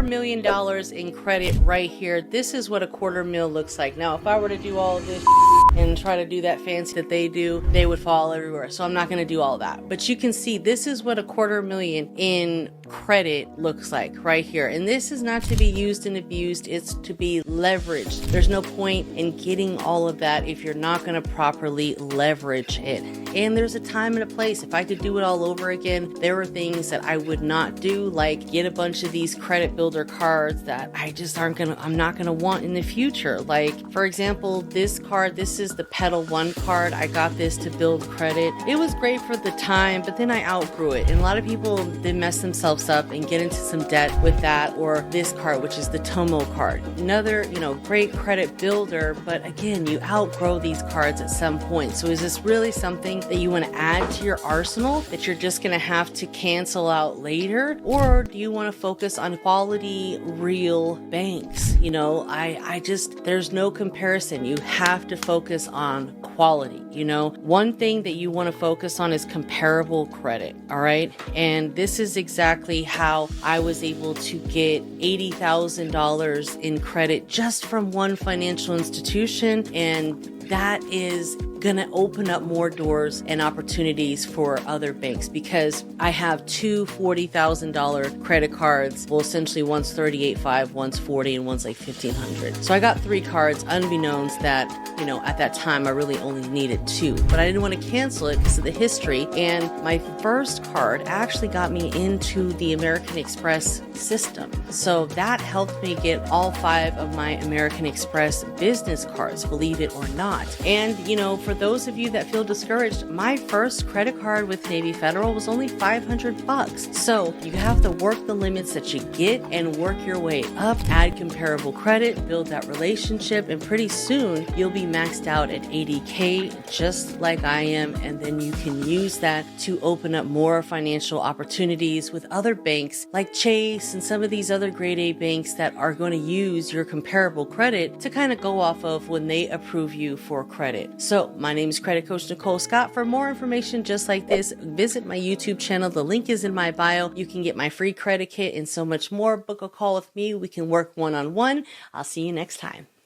$250,000 in credit right here. This is what a $250,000 looks like. Now, if I were to do all of this and try to do that fancy that they do, they would fall everywhere. So I'm not going to do all that. But you can see this is what a $250,000 in credit looks like right here. And this is not to be used and abused. It's to be leveraged. There's no point in getting all of that if you're not going to properly leverage it. And there's a time and a place. If I could do it all over again, there are things that I would not do, like get a bunch of these credit builder cards that I'm not gonna want in the future. Like, for example, this card, this is the Pedal One card. I got this to build credit. It was great for the time, but then I outgrew it. And a lot of people, they mess themselves up and get into some debt with that, or this card, which is the Tomo card. Another, great credit builder, but again, you outgrow these cards at some point. So is this really something that you want to add to your arsenal that you're just going to have to cancel out later? Or do you want to focus on quality, real banks? There's no comparison. You have to focus on quality. One thing that you want to focus on is comparable credit. All right. And this is exactly how I was able to get $80,000 in credit just from one financial institution. And that is going to open up more doors and opportunities for other banks, because I have two $40,000 credit cards. Well, essentially one's $38,500, one's $40,000, and one's like $1,500. So I got 3 cards, unbeknownst that, at that time I really only needed 2, but I didn't want to cancel it because of the history. And my first card actually got me into the American Express system. So that helped me get all 5 of my American Express business cards, believe it or not. And, for those of you that feel discouraged, my first credit card with Navy Federal was only $500. So you have to work the limits that you get and work your way up, add comparable credit, build that relationship, and pretty soon you'll be maxed out at 80K, just like I am. And then you can use that to open up more financial opportunities with other banks like Chase and some of these other grade A banks that are going to use your comparable credit to kind of go off of when they approve you for credit. So my name is Credit Coach Nicole Scott. For more information just like this, visit my YouTube channel. The link is in my bio. You can get my free credit kit and so much more. Book a call with me. We can work one-on-one. I'll see you next time.